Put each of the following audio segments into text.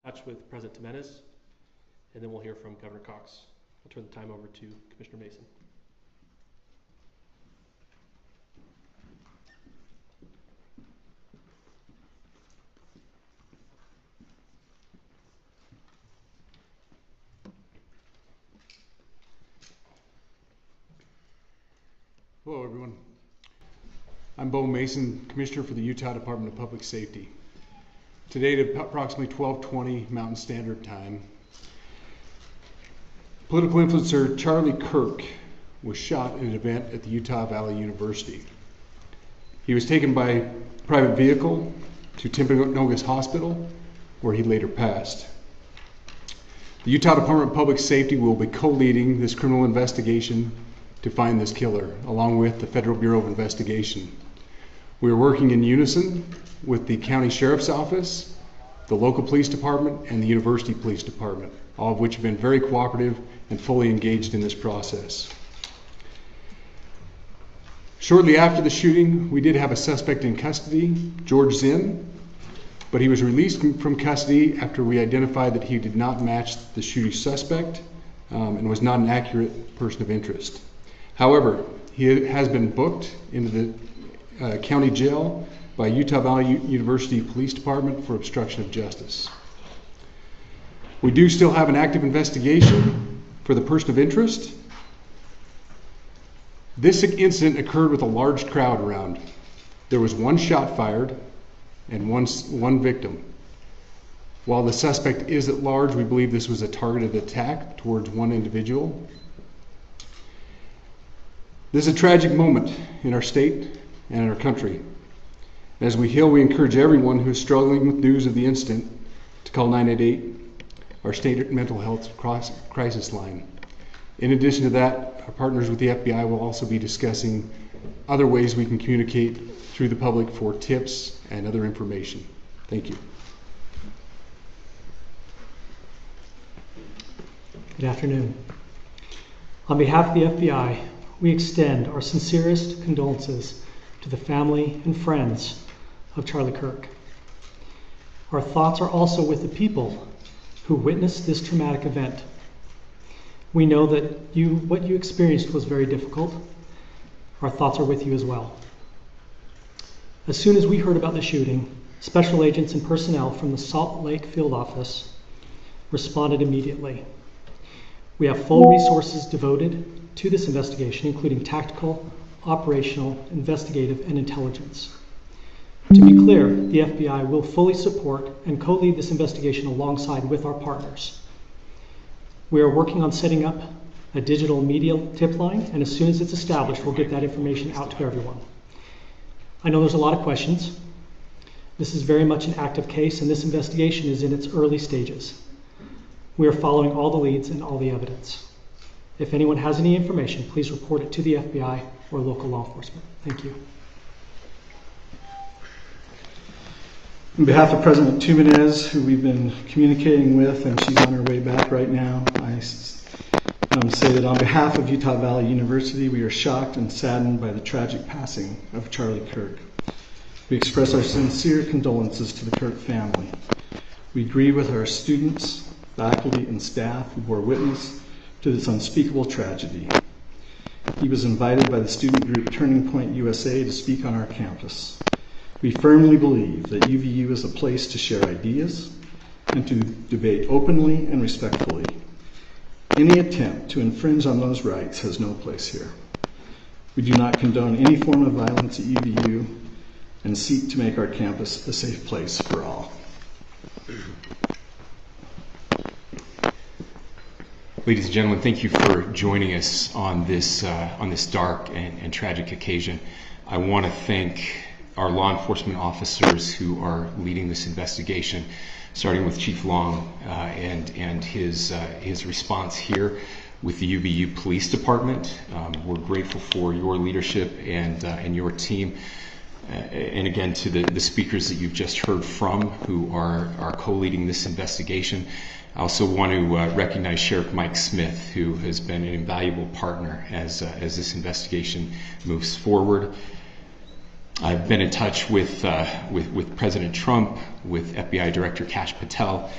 With President Jimenez, and then we'll hear from Governor Cox. I'll turn the time over to Commissioner Mason. Hello, everyone. I'm Bo Mason, Commissioner for the Utah Department of Public Safety. Today at approximately 12:20 Mountain Standard Time, political influencer Charlie Kirk was shot at an event at the Utah Valley University. He was taken by private vehicle to Timpanogos Hospital, where he later passed. The Utah Department of Public Safety will be co-leading this criminal investigation to find this killer, along with the Federal Bureau of Investigation. We are working in unison with the County Sheriff's Office, the local police department, and the University Police Department, all of which have been very cooperative and fully engaged in this process. Shortly after the shooting, we did have a suspect in custody, George Zinn, but he was released from custody after we identified that he did not match the shooting suspect and was not an accurate person of interest. However, he has been booked into the county jail by Utah Valley University Police Department for obstruction of justice. We do still have an active investigation for the person of interest. This incident occurred with a large crowd around. There was one shot fired and one victim. While the suspect is at large, we believe this was a targeted attack towards one individual. This is a tragic moment in our state and in our country. As we heal, we encourage everyone who is struggling with news of the incident to call 988, our state mental health crisis line. In addition to that, our partners with the FBI will also be discussing other ways we can communicate through the public for tips and other information. Thank you. Good afternoon. On behalf of the FBI, we extend our sincerest condolences to the family and friends of Charlie Kirk. Our thoughts are also with the people who witnessed this traumatic event. We know that what you experienced was very difficult. Our thoughts are with you as well. As soon as we heard about the shooting, special agents and personnel from the Salt Lake Field Office responded immediately. We have full resources devoted to this investigation, including tactical, operational, investigative, and intelligence. To be clear, the FBI will fully support and co-lead this investigation alongside with our partners. We are working on setting up a digital media tip line, and as soon as it's established, we'll get that information out to everyone. I know there's a lot of questions. This is very much an active case, and this investigation is in its early stages. We are following all the leads and all the evidence. If anyone has any information, please report it to the FBI or local law enforcement. Thank you. On behalf of President Jimenez, who we've been communicating with, and she's on her way back right now, I say that on behalf of Utah Valley University, we are shocked and saddened by the tragic passing of Charlie Kirk. We express our sincere condolences to the Kirk family. We grieve with our students, faculty, and staff who bore witness to this unspeakable tragedy. He was invited by the student group Turning Point USA to speak on our campus. We firmly believe that UVU is a place to share ideas and to debate openly and respectfully. Any attempt to infringe on those rights has no place here. We do not condone any form of violence at UVU and seek to make our campus a safe place for all. Ladies and gentlemen, thank you for joining us on this dark and tragic occasion. I want to thank our law enforcement officers who are leading this investigation, starting with Chief Long and his response here with the UVU Police Department. We're grateful for your leadership and your team. And again, to the speakers that you've just heard from who are co-leading this investigation. I also want to recognize Sheriff Mike Smith, who has been an invaluable partner as this investigation moves forward. I've been in touch with President Trump, with FBI Director Kash Patel,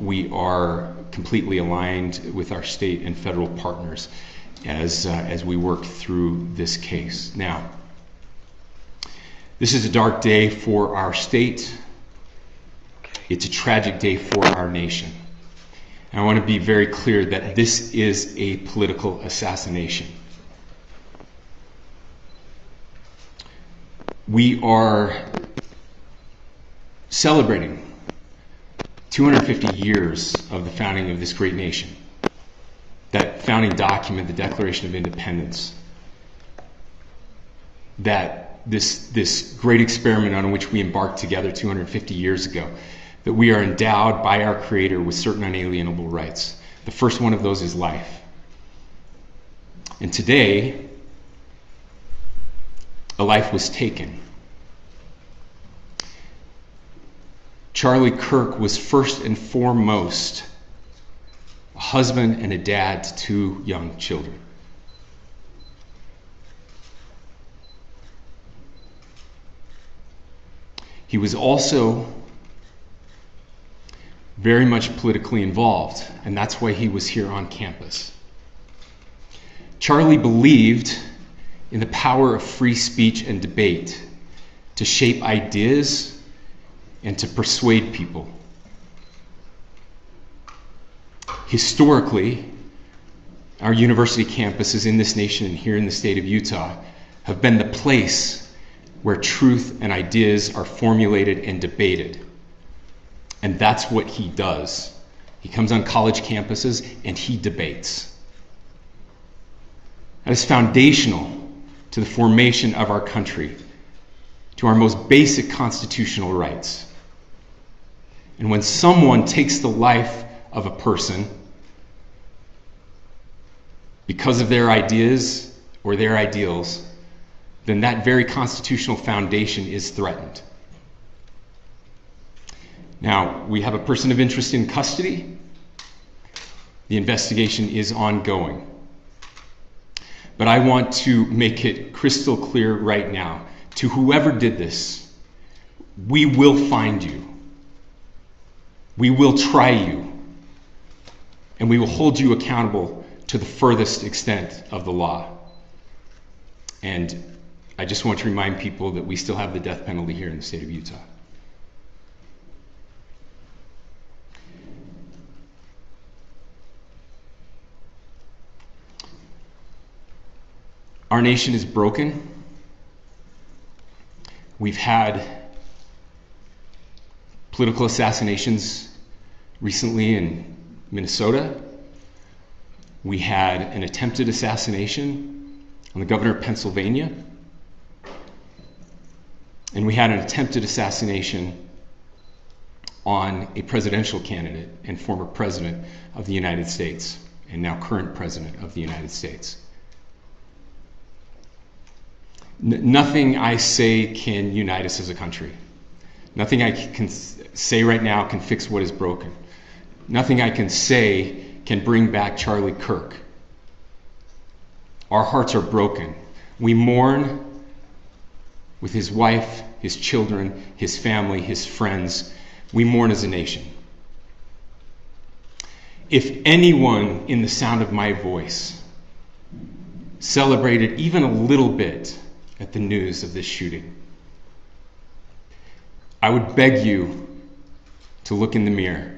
We are completely aligned with our state and federal partners as we work through this case. Now, this is a dark day for our state. It's a tragic day for our nation. And I want to be very clear that this is a political assassination. We are celebrating 250 years of the founding of this great nation. That founding document, the Declaration of Independence, that this great experiment on which we embarked together 250 years ago, that we are endowed by our Creator with certain unalienable rights. The first one of those is life. And today, a life was taken. Charlie Kirk was first and foremost a husband and a dad to 2 young children. He was also very much politically involved, and that's why he was here on campus. Charlie believed in the power of free speech and debate to shape ideas and to persuade people. Historically, our university campuses in this nation and here in the state of Utah have been the place where truth and ideas are formulated and debated. And that's what he does. He comes on college campuses and he debates. That is foundational to the formation of our country, to our most basic constitutional rights. And when someone takes the life of a person because of their ideas or their ideals, then that very constitutional foundation is threatened. Now, we have a person of interest in custody. The investigation is ongoing. But I want to make it crystal clear right now, to whoever did this, we will find you. We will try you. And we will hold you accountable to the furthest extent of the law. And I just want to remind people that we still have the death penalty here in the state of Utah. Our nation is broken. We've had political assassinations recently in Minnesota. We had an attempted assassination on the governor of Pennsylvania. And we had an attempted assassination on a presidential candidate and former president of the United States, and now current president of the United States. Nothing I say can unite us as a country. Nothing I can say right now can fix what is broken. Nothing I can say can bring back Charlie Kirk. Our hearts are broken. We mourn with his wife, his children, his family, his friends. We mourn as a nation. If anyone in the sound of my voice celebrated even a little bit at the news of this shooting, I would beg you to look in the mirror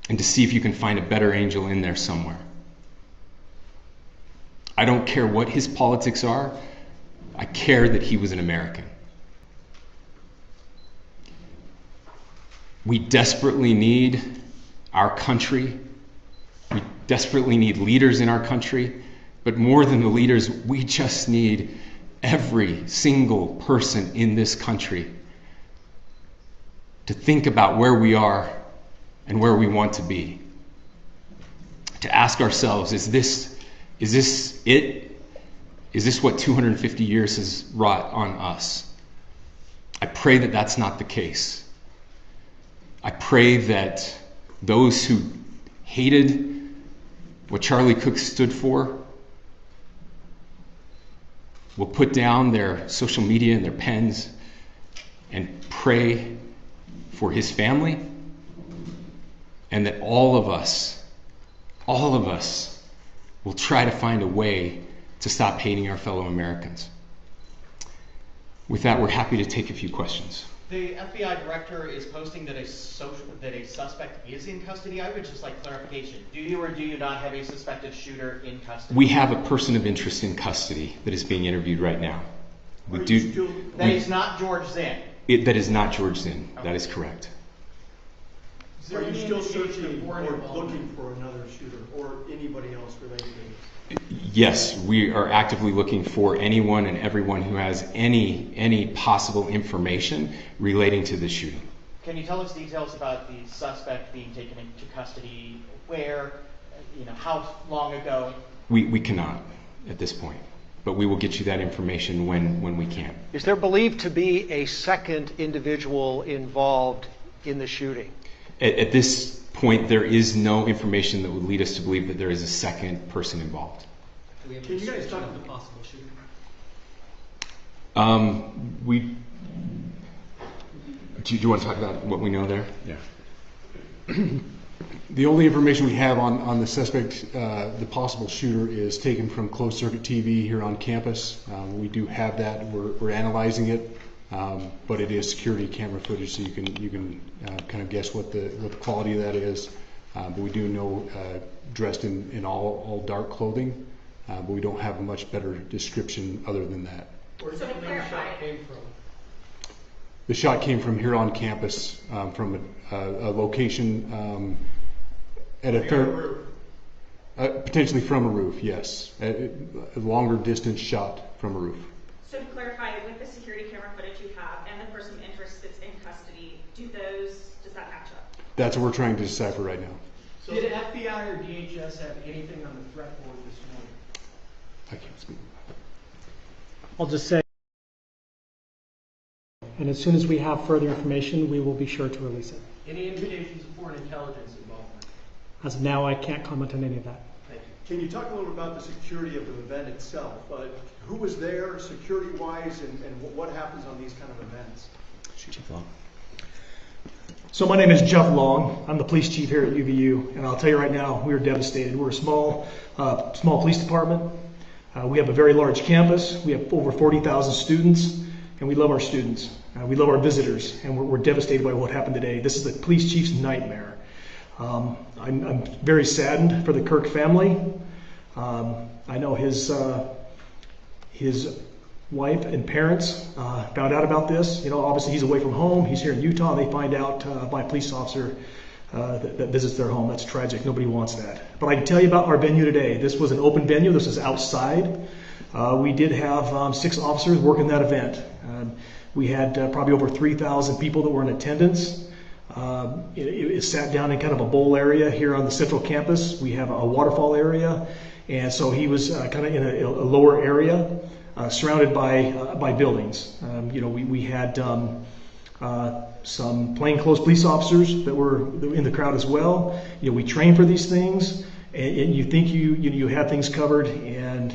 and to see if you can find a better angel in there somewhere. I don't care what his politics are. I care that he was an American. We desperately need our country. We desperately need leaders in our country. But more than the leaders, we just need every single person in this country to think about where we are and where we want to be. To ask ourselves, is this it? Is this what 250 years has wrought on us? I pray that that's not the case. I pray that those who hated what Charlie Kirk stood for will put down their social media and their pens and pray for his family, and that all of us will try to find a way to stop hating our fellow Americans. With that, we're happy to take a few questions. The FBI director is posting that a suspect is in custody. I would just like clarification. Do you or do you not have a suspected shooter in custody? We have a person of interest in custody that is being interviewed right now. That is not George Zinn. That is not George Zinn. Okay. That is correct. Are you still searching or looking for another shooter or anybody else related to this? Yes, we are actively looking for anyone and everyone who has any possible information relating to the shooting. Can you tell us details about the suspect being taken into custody? Where? How long ago? We cannot at this point, but we will get you that information when we can. Is there believed to be a second individual involved in the shooting? At this point, there is no information that would lead us to believe that there is a second person involved. Can you guys talk about the possible shooting? Do you want to talk about what we know there? Yeah. The only information we have on the suspect, the possible shooter, is taken from closed circuit TV here on campus. We do have that. We're analyzing it, but it is security camera footage, so you can kind of guess what the quality of that is. But we do know dressed in all dark clothing, but we don't have a much better description other than that. Where did the shot came from? The shot came from here on campus, from a location at a potentially from a roof. Yes, a longer distance shot from a roof. So to clarify, with the security camera footage you have and the person of interest that's in custody, does that match up? That's what we're trying to decipher right now. So did FBI or DHS have anything on the threat board this morning? I can't speak. I'll just say, and as soon as we have further information, we will be sure to release it. Any indications of foreign intelligence involvement? As of now, I can't comment on any of that. Thank you. Can you talk a little bit about the security of the event itself? Who was there security-wise, and what happens on these kind of events? So my name is Jeff Long. I'm the police chief here at UVU, and I'll tell you right now, we are devastated. We're a small police department. We have a very large campus. We have over 40,000 students, and we love our students. We love our visitors, and we're devastated by what happened today. This is the police chief's nightmare. I'm very saddened for the Kirk family. I know his wife and parents found out about this. Obviously he's away from home. He's here in Utah. And they find out by a police officer that visits their home. That's tragic. Nobody wants that. But I can tell you about our venue today. This was an open venue. This is outside. We did have 6 officers working that event. We had probably over 3,000 people that were in attendance. It sat down in kind of a bowl area here on the central campus. We have a waterfall area, and so he was kind of in a lower area, surrounded by buildings. We had some plainclothes police officers that were in the crowd as well. We train for these things, and you think you have things covered, and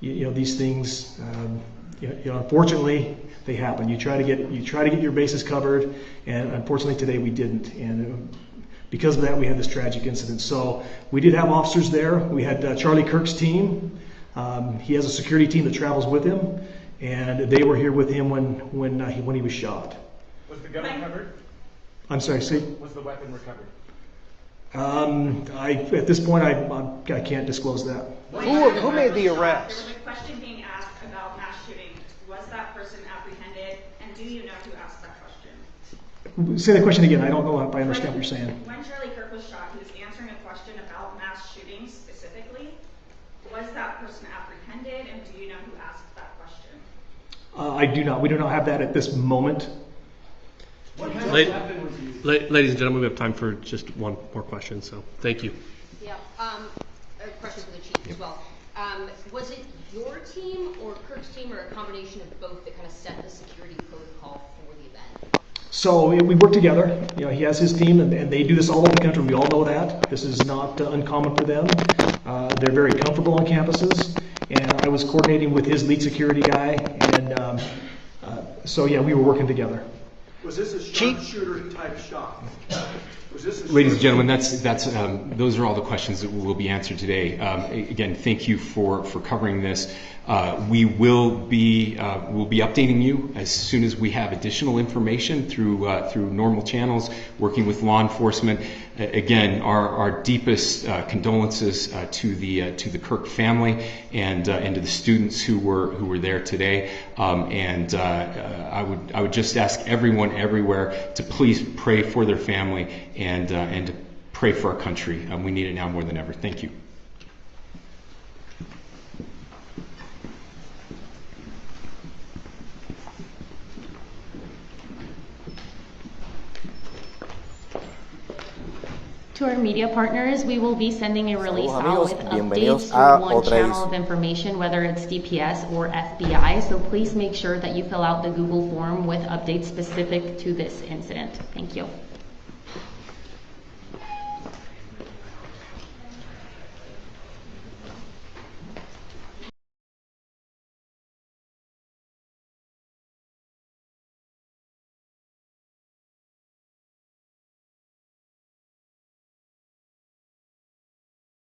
these things, unfortunately, they happen. You try to get your bases covered, and unfortunately today we didn't. And because of that, we had this tragic incident. So we did have officers there. We had Charlie Kirk's team. He has a security team that travels with him, and they were here with him when he was shot. Was the gun recovered? I'm sorry. See? Was the weapon recovered? At this point, I can't disclose that. Who made the arrest? There was a question being asked about mass shooting. Was that person apprehended, and do you know who asked that question? Say the question again. I don't know if I understand what you're saying. When Charlie Kirk was shot, he was answering a question about mass shootings specifically. Was that person apprehended, and do you know who asked that question? I do not. We do not have that at this moment. What kind of weapon was used? Ladies and gentlemen, we have time for just one more question, so thank you. Yeah, a question for the chief as well. Was it your team or Kirk's team or a combination of both that kind of set the security protocol for the event? So we work together. He has his team, and they do this all over the country. We all know that. This is not uncommon for them. They're very comfortable on campuses, and I was coordinating with his lead security guy, and so yeah, we were working together. Was this a sharpshooter type shot? Was this a Ladies and gentlemen, those are all the questions that will be answered today. Again, thank you for covering this. We will be updating you as soon as we have additional information through normal channels, working with law enforcement. Again, our deepest condolences to the Kirk family and to the students who were there today. I would just ask everyone everywhere to please pray for their family and to pray for our country. We need it now more than ever. Thank you. To our media partners, we will be sending a release out amigos, with bienvenidos updates a to one otra channel of information, whether it's DPS or FBI. So please make sure that you fill out the Google form with updates specific to this incident. Thank you.